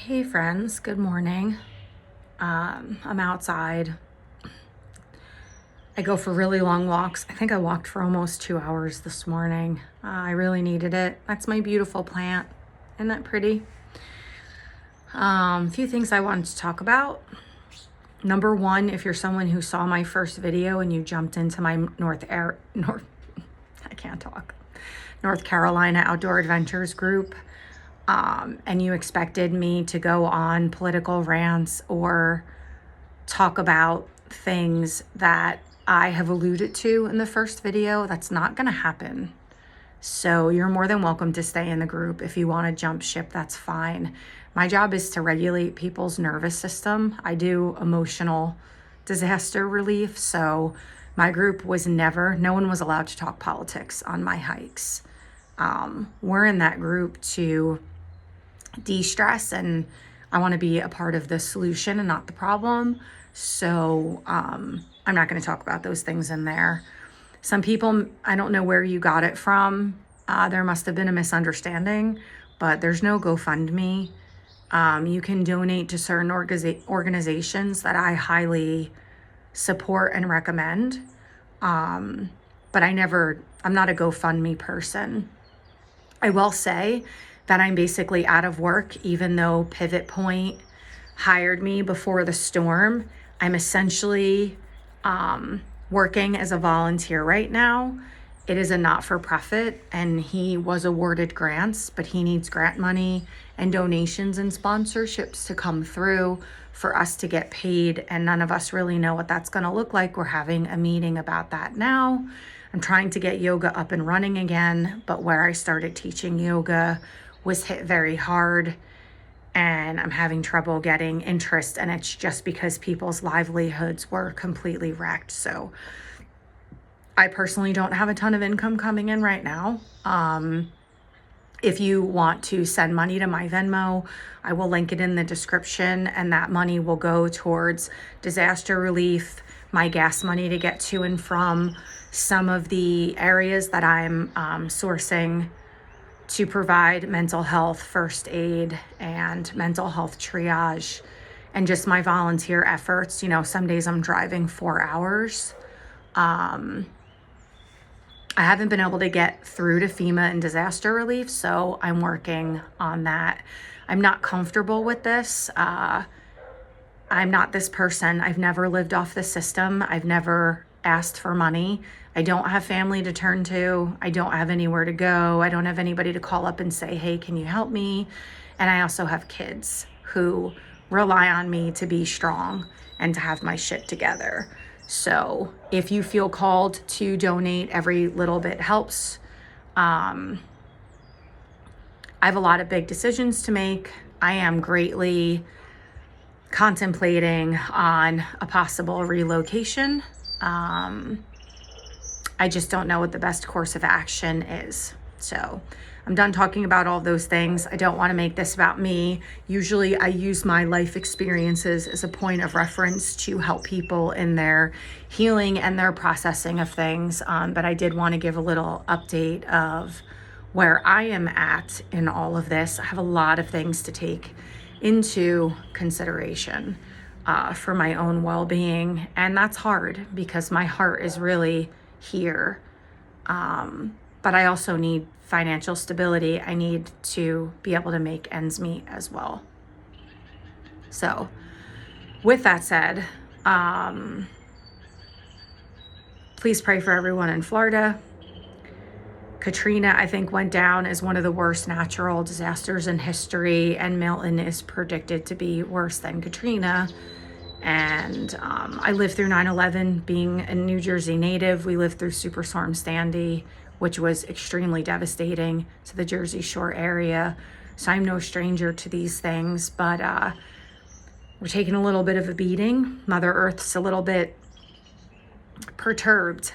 Hey friends, good morning. I'm outside. I go for really long walks. I think I walked for almost 2 hours this morning. I really needed it. That's my beautiful plant. Isn't that pretty? A few things I wanted to talk about. Number one, if you're someone who saw my first video and you jumped into my North Carolina Outdoor Adventures group, and you expected me to go on political rants or talk about things that I have alluded to in the first video, that's not going to happen. So you're more than welcome to stay in the group. If you want to jump ship, that's fine. My job is to regulate people's nervous system. I do emotional disaster relief. So my group was no one was allowed to talk politics on my hikes. We're in that group to de-stress, and I want to be a part of the solution and not the problem. So I'm not going to talk about those things in there. Some people, I don't know where you got it from. There must have been a misunderstanding, but there's no GoFundMe. You can donate to certain organizations that I highly support and recommend. But I'm not a GoFundMe person. I will say that I'm basically out of work, even though Pivot Point hired me before the storm. I'm essentially working as a volunteer right now. It is a not-for-profit, and he was awarded grants, but he needs grant money and donations and sponsorships to come through for us to get paid, and none of us really know what that's going to look like. We're having a meeting about that now. I'm trying to get yoga up and running again, but where I started teaching yoga was hit very hard, and I'm having trouble getting interest, and it's just because people's livelihoods were completely wrecked. So I personally don't have a ton of income coming in right now. If you want to send money to my Venmo, I will link it in the description, and that money will go towards disaster relief, my gas money to get to and from some of the areas that I'm sourcing to provide mental health first aid and mental health triage, and just my volunteer efforts. You know, some days I'm driving 4 hours. I haven't been able to get through to FEMA and disaster relief, so I'm working on that. I'm not comfortable with this. I'm not this person. I've never lived off the system. I've never asked for money. I don't have family to turn to. I don't have anywhere to go. I don't have anybody to call up and say, hey, can you help me? And I also have kids who rely on me to be strong and to have my shit together. So if you feel called to donate, every little bit helps. I have a lot of big decisions to make. I am greatly contemplating on a possible relocation. I just don't know what the best course of action is. So I'm done talking about all those things. I don't want to make this about me. Usually I use my life experiences as a point of reference to help people in their healing and their processing of things. But I did want to give a little update of where I am at in all of this. I have a lot of things to take into consideration for my own well-being. And that's hard because my heart is really here. But I also need financial stability. I need to be able to make ends meet as well. So with that said, please pray for everyone in Florida. Katrina, I think, went down as one of the worst natural disasters in history, and Milton is predicted to be worse than Katrina. And I lived through 9/11 being a New Jersey native. We lived through Superstorm Sandy, which was extremely devastating to the Jersey Shore area. So I'm no stranger to these things, but we're taking a little bit of a beating. Mother Earth's a little bit perturbed.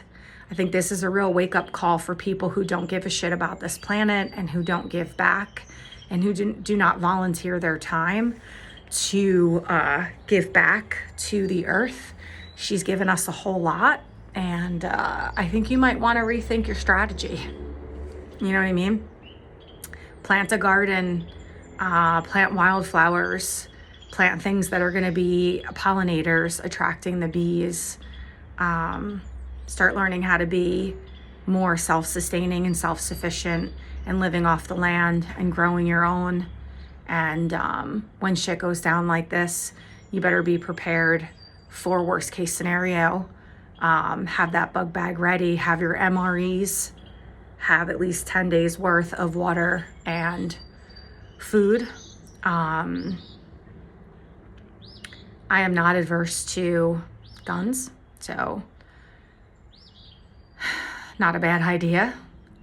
I think this is a real wake-up call for people who don't give a shit about this planet and who don't give back and who do not volunteer their time to give back to the earth. She's given us a whole lot, and I think you might want to rethink your strategy. You know what I mean? Plant a garden, Plant wildflowers, plant things that are going to be pollinators, attracting the bees. Start learning how to be more self-sustaining and self-sufficient and living off the land and growing your own. And when shit goes down like this, you better be prepared for worst case scenario. Have that bug bag ready, have your MREs, have at least 10 days worth of water and food. I am not adverse to guns, so not a bad idea.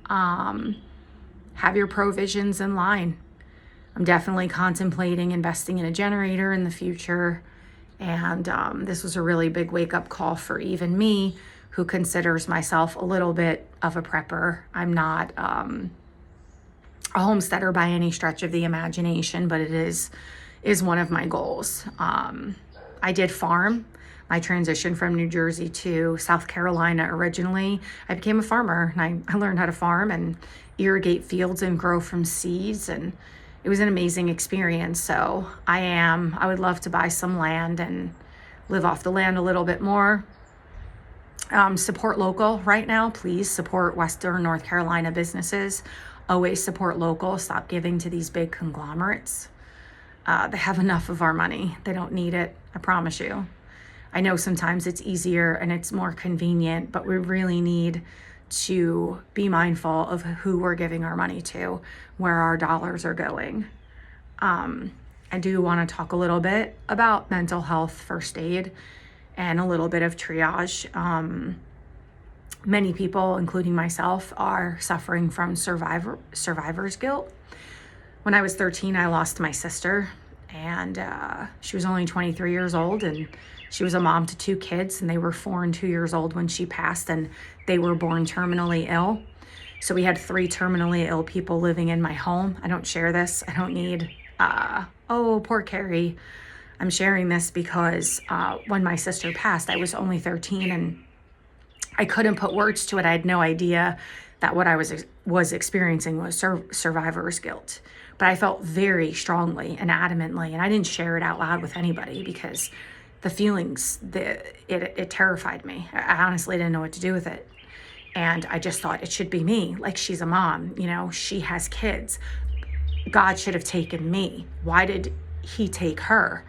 Have your provisions in line. I'm definitely contemplating investing in a generator in the future. And this was a really big wake-up call for even me, who considers myself a little bit of a prepper. I'm not a homesteader by any stretch of the imagination, but it is one of my goals. I did farm. My transition from New Jersey to South Carolina originally, I became a farmer, and I learned how to farm and irrigate fields and grow from seeds, and it was an amazing experience. So I would love to buy some land and live off the land a little bit more. Support local right now. Please support Western North Carolina businesses. Always support local. Stop giving to these big conglomerates. They have enough of our money. They don't need it. I promise you. I know sometimes it's easier and it's more convenient, but we really need to be mindful of who we're giving our money to, where our dollars are going. I do want to talk a little bit about mental health first aid and a little bit of triage. Many people, including myself, are suffering from survivor's guilt. When I was 13, I lost my sister, and she was only 23 years old, and she was a mom to 2 kids, and they were 4 and 2 years old when she passed, and they were born terminally ill. So we had 3 terminally ill people living in my home. I don't share this. I don't need, oh, poor Carrie. I'm sharing this because when my sister passed, I was only 13, and I couldn't put words to it. I had no idea that what I was experiencing was survivor's guilt. But I felt very strongly and adamantly, and I didn't share it out loud with anybody because the feelings, it terrified me. I honestly didn't know what to do with it. And I just thought it should be me. Like, she's a mom, she has kids. God should have taken me. Why did he take her?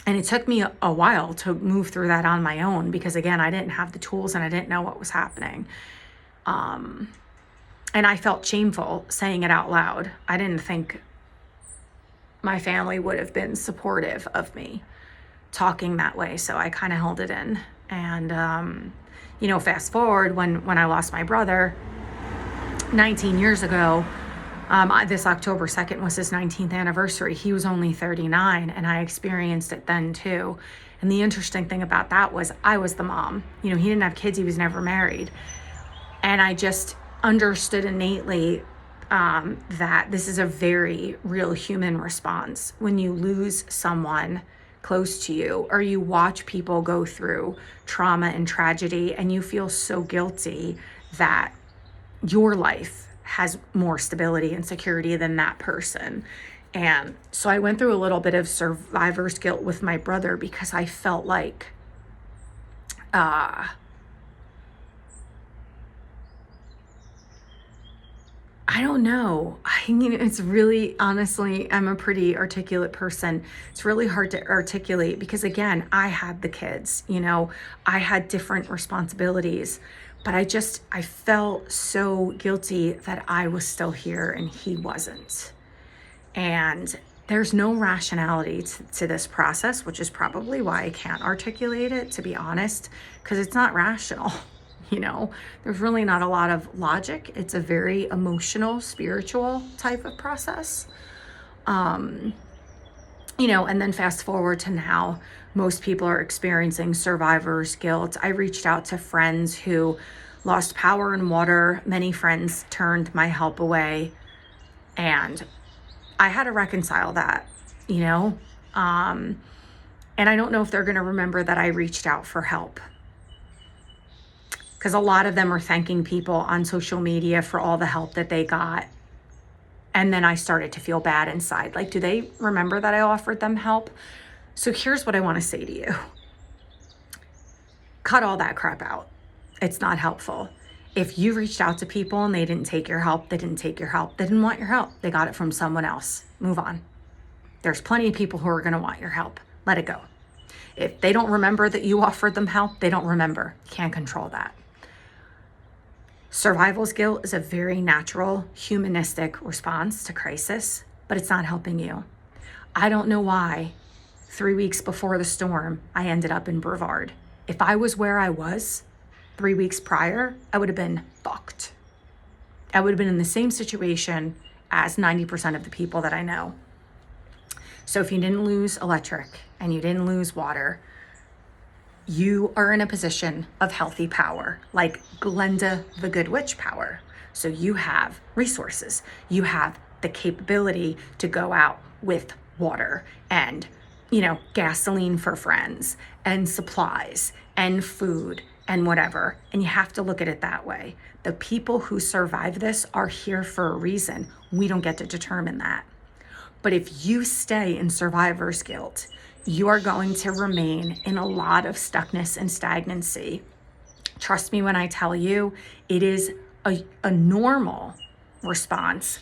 And it took me a while to move through that on my own because, again, I didn't have the tools and I didn't know what was happening. And I felt shameful saying it out loud. I didn't think my family would have been supportive of me talking that way. So I kind of held it in. And, fast forward when I lost my brother 19 years ago, this October 2nd was his 19th anniversary. He was only 39, and I experienced it then too. And the interesting thing about that was I was the mom. He didn't have kids. He was never married. And I just understood innately that this is a very real human response. When you lose someone close to you, or you watch people go through trauma and tragedy, and you feel so guilty that your life has more stability and security than that person. And so I went through a little bit of survivor's guilt with my brother because I felt like I don't know. It's really, honestly, I'm a pretty articulate person. It's really hard to articulate because, again, I had the kids, I had different responsibilities, but I felt so guilty that I was still here and he wasn't. And there's no rationality to this process, which is probably why I can't articulate it, to be honest, because it's not rational. There's really not a lot of logic. It's a very emotional, spiritual type of process. And then fast forward to now, most people are experiencing survivor's guilt. I reached out to friends who lost power and water. Many friends turned my help away, and I had to reconcile that, and I don't know if they're going to remember that I reached out for help. Because a lot of them are thanking people on social media for all the help that they got. And then I started to feel bad inside. Like, do they remember that I offered them help? So here's what I want to say to you. Cut all that crap out. It's not helpful. If you reached out to people and they didn't take your help, they didn't take your help. They didn't want your help. They got it from someone else. Move on. There's plenty of people who are going to want your help. Let it go. If they don't remember that you offered them help, they don't remember. You can't control that. Survival's guilt is a very natural, humanistic response to crisis, but it's not helping you. I don't know why 3 weeks before the storm, I ended up in Brevard. If I was where I was 3 weeks prior, I would have been fucked. I would have been in the same situation as 90% of the people that I know. So if you didn't lose electric and you didn't lose water, you are in a position of healthy power, like Glenda the Good Witch power. So you have resources. You have the capability to go out with water and, gasoline for friends and supplies and food and whatever. And you have to look at it that way. The people who survive this are here for a reason. We don't get to determine that. But if you stay in survivor's guilt, you are going to remain in a lot of stuckness and stagnancy. Trust me when I tell you, it is a normal response,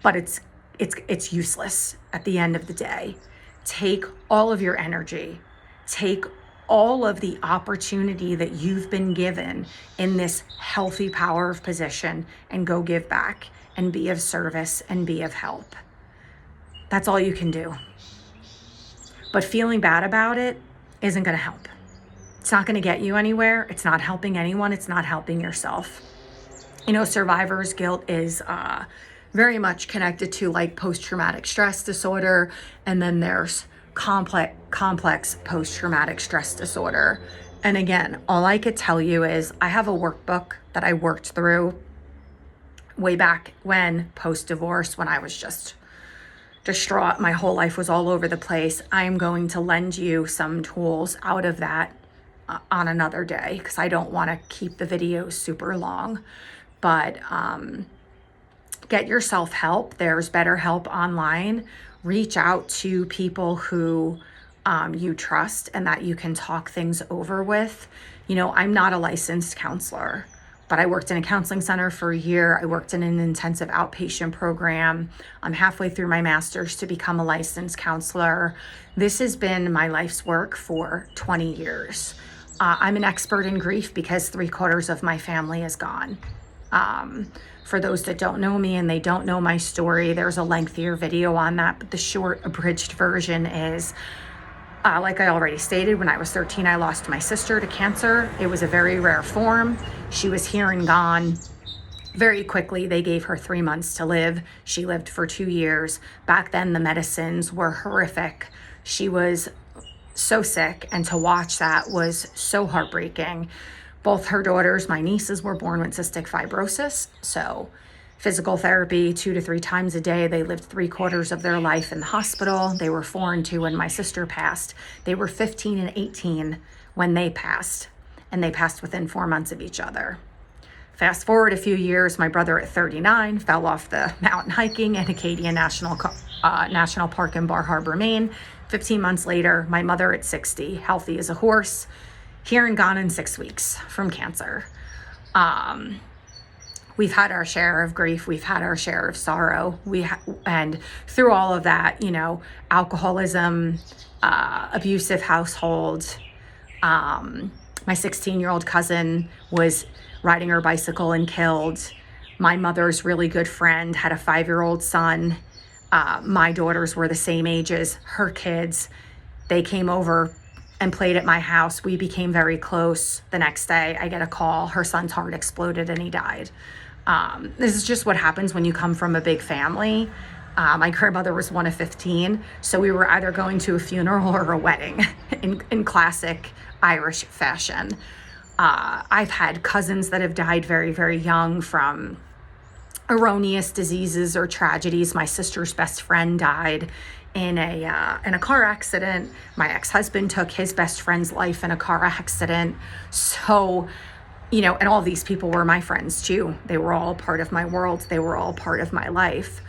but it's useless at the end of the day. Take all of your energy, take all of the opportunity that you've been given in this healthy power of position and go give back and be of service and be of help. That's all you can do. But feeling bad about it isn't going to help. It's not going to get you anywhere. It's not helping anyone. It's not helping yourself. Survivor's guilt is very much connected to like post-traumatic stress disorder. And then there's complex post-traumatic stress disorder. And again, all I could tell you is I have a workbook that I worked through way back when, post-divorce, when I was just distraught. My whole life was all over the place. I'm going to lend you some tools out of that on another day because I don't want to keep the video super long. But get yourself help. There's better help online. Reach out to people who you trust and that you can talk things over with. I'm not a licensed counselor, but I worked in a counseling center for a year. I worked in an intensive outpatient program. I'm halfway through my master's to become a licensed counselor. This has been my life's work for 20 years. I'm an expert in grief because 3/4 of my family is gone. For those that don't know me and they don't know my story, there's a lengthier video on that, but the short abridged version is, like I already stated, when I was 13, I lost my sister to cancer. It was a very rare form. She was here and gone very quickly. They gave her 3 months to live. She lived for 2 years. Back then, the medicines were horrific. She was so sick, and to watch that was so heartbreaking. Both her daughters, my nieces, were born with cystic fibrosis. So physical therapy 2 to 3 times a day. They lived 3/4 of their life in the hospital. They were 4 and 2 when my sister passed. They were 15 and 18 when they passed, and they passed within 4 months of each other. Fast forward a few years, my brother at 39 fell off the mountain hiking at Acadia National Park in Bar Harbor, Maine. 15 months later, my mother at 60, healthy as a horse, here and gone in 6 weeks from cancer. We've had our share of grief. We've had our share of sorrow. And through all of that, alcoholism, abusive household. My 16-year-old cousin was riding her bicycle and killed. My mother's really good friend had a 5-year-old son. My daughters were the same age as her kids. They came over and played at my house. We became very close. The next day, I get a call. Her son's heart exploded and he died. This is just what happens when you come from a big family. My grandmother was one of 15, so we were either going to a funeral or a wedding in classic Irish fashion. I've had cousins that have died very, very young from erroneous diseases or tragedies. My sister's best friend died in a car accident. My ex-husband took his best friend's life in a car accident. So, and all these people were my friends too. They were all part of my world. They were all part of my life.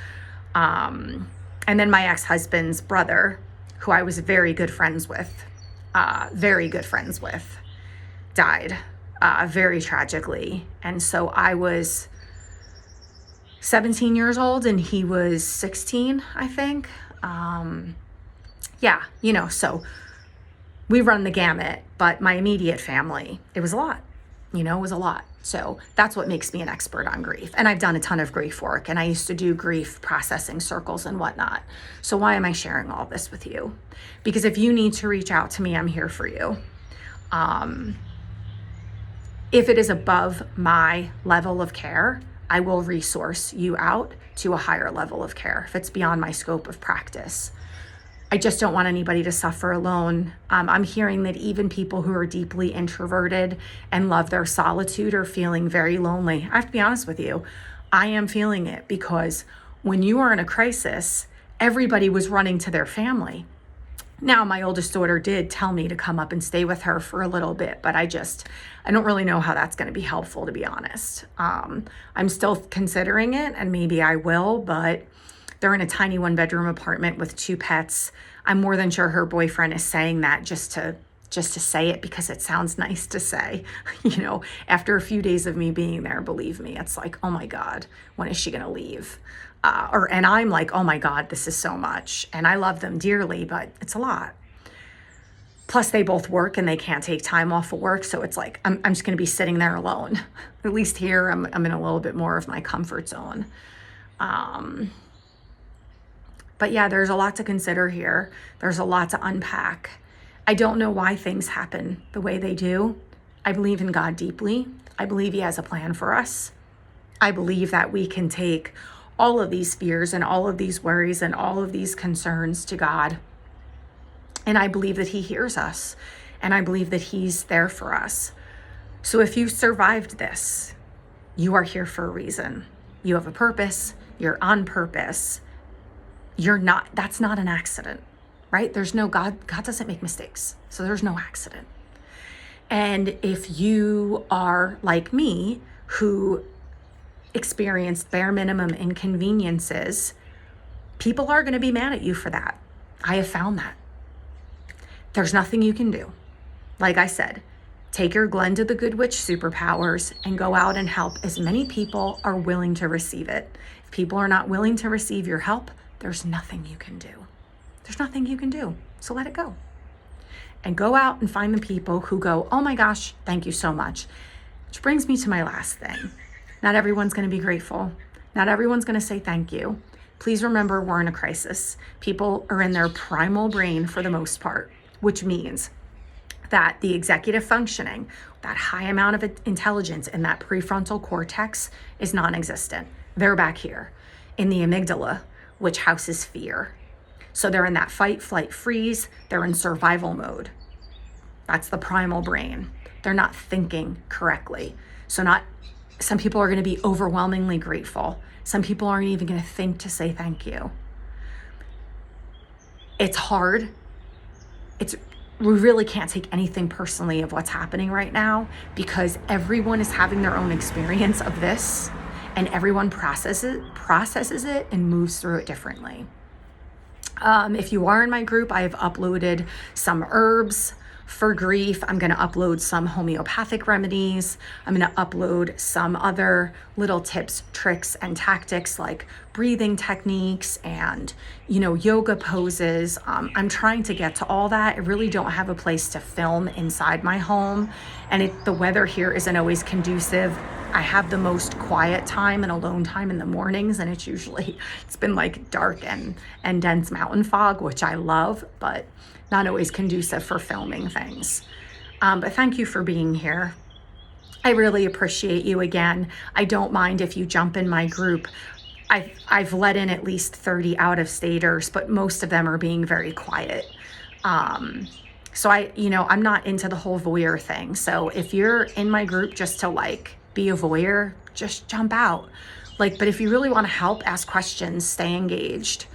And then my ex-husband's brother, who I was very good friends with, died very tragically. And so I was 17 years old and he was 16, I think. Yeah, so we run the gamut, but my immediate family, it was a lot, it was a lot. So that's what makes me an expert on grief. And I've done a ton of grief work, and I used to do grief processing circles and whatnot. So why am I sharing all this with you? Because if you need to reach out to me, I'm here for you. If it is above my level of care, I will resource you out to a higher level of care if it's beyond my scope of practice. I just don't want anybody to suffer alone. I'm hearing that even people who are deeply introverted and love their solitude are feeling very lonely. I have to be honest with you. I am feeling it because when you are in a crisis, everybody was running to their family. Now, my oldest daughter did tell me to come up and stay with her for a little bit, but I don't really know how that's going to be helpful, to be honest. I'm still considering it, and maybe I will, but they're in a tiny 1-bedroom apartment with 2 pets. I'm more than sure her boyfriend is saying that just to say it because it sounds nice to say. After a few days of me being there, believe me, it's like, oh my God, when is she going to leave? And I'm like, oh my God, this is so much. And I love them dearly, but it's a lot. Plus they both work and they can't take time off of work. So it's like, I'm just going to be sitting there alone. At least here, I'm in a little bit more of my comfort zone. But yeah, there's a lot to consider here. There's a lot to unpack. I don't know why things happen the way they do. I believe in God deeply. I believe He has a plan for us. I believe that we can take all of these fears and all of these worries and all of these concerns to God. And I believe that He hears us. And I believe that He's there for us. So if you survived this, you are here for a reason. You have a purpose. You're on purpose. That's not an accident, right? There's no God doesn't make mistakes. So there's no accident. And if you are like me, who experienced bare minimum inconveniences, people are going to be mad at you for that. I have found that. There's nothing you can do. Like I said, take your Glenn to the Good Witch superpowers and go out and help as many people are willing to receive it. If people are not willing to receive your help, there's nothing you can do. There's nothing you can do. So let it go. And go out and find the people who go, oh my gosh, thank you so much. Which brings me to my last thing. Not everyone's going to be grateful. Not everyone's going to say thank you. Please remember, we're in a crisis. People are in their primal brain for the most part, which means that the executive functioning, that high amount of intelligence in that prefrontal cortex is non-existent. They're back here in the amygdala, which houses fear. So they're in that fight, flight, freeze. They're in survival mode. That's the primal brain. They're not thinking correctly. Some people are going to be overwhelmingly grateful. Some people aren't even going to think to say thank you. It's hard. We really can't take anything personally of what's happening right now because everyone is having their own experience of this. And everyone processes it and moves through it differently. If you are in my group, I have uploaded some herbs for grief. I'm going to upload some homeopathic remedies. I'm going to upload some other little tips, tricks, and tactics like breathing techniques and, yoga poses. I'm trying to get to all that. I really don't have a place to film inside my home, and the weather here isn't always conducive. I have the most quiet time and alone time in the mornings, and it's been like dark and dense mountain fog, which I love, but not always conducive for filming things. But thank you for being here. I really appreciate you again. I don't mind if you jump in my group. I've let in at least 30 out-of-staters, but most of them are being very quiet. So I'm not into the whole voyeur thing. So if you're in my group just to be a voyeur, just jump out. But if you really want to help, ask questions, stay engaged.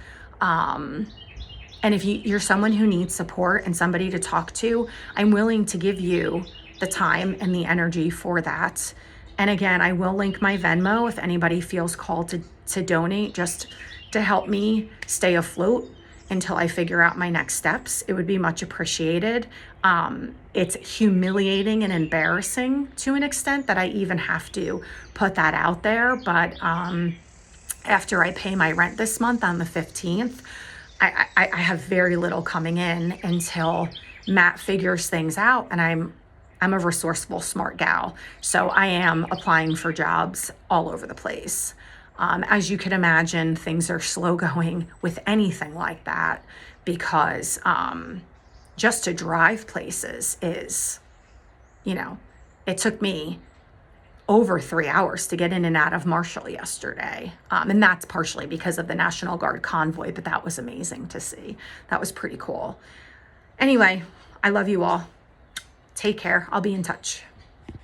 And if you're someone who needs support and somebody to talk to, I'm willing to give you the time and the energy for that. And again, I will link my Venmo if anybody feels called to donate. Just to help me stay afloat until I figure out my next steps, it would be much appreciated. It's humiliating and embarrassing to an extent that I even have to put that out there. But after I pay my rent this month on the 15th, I have very little coming in until Matt figures things out, and I'm a resourceful, smart gal. So I am applying for jobs all over the place. As you can imagine, things are slow going with anything like that because just to drive places is, you know, it took me over 3 hours to get in and out of Marshall yesterday. And that's partially because of the National Guard convoy, but that was amazing to see. That was pretty cool. Anyway, I love you all. Take care. I'll be in touch.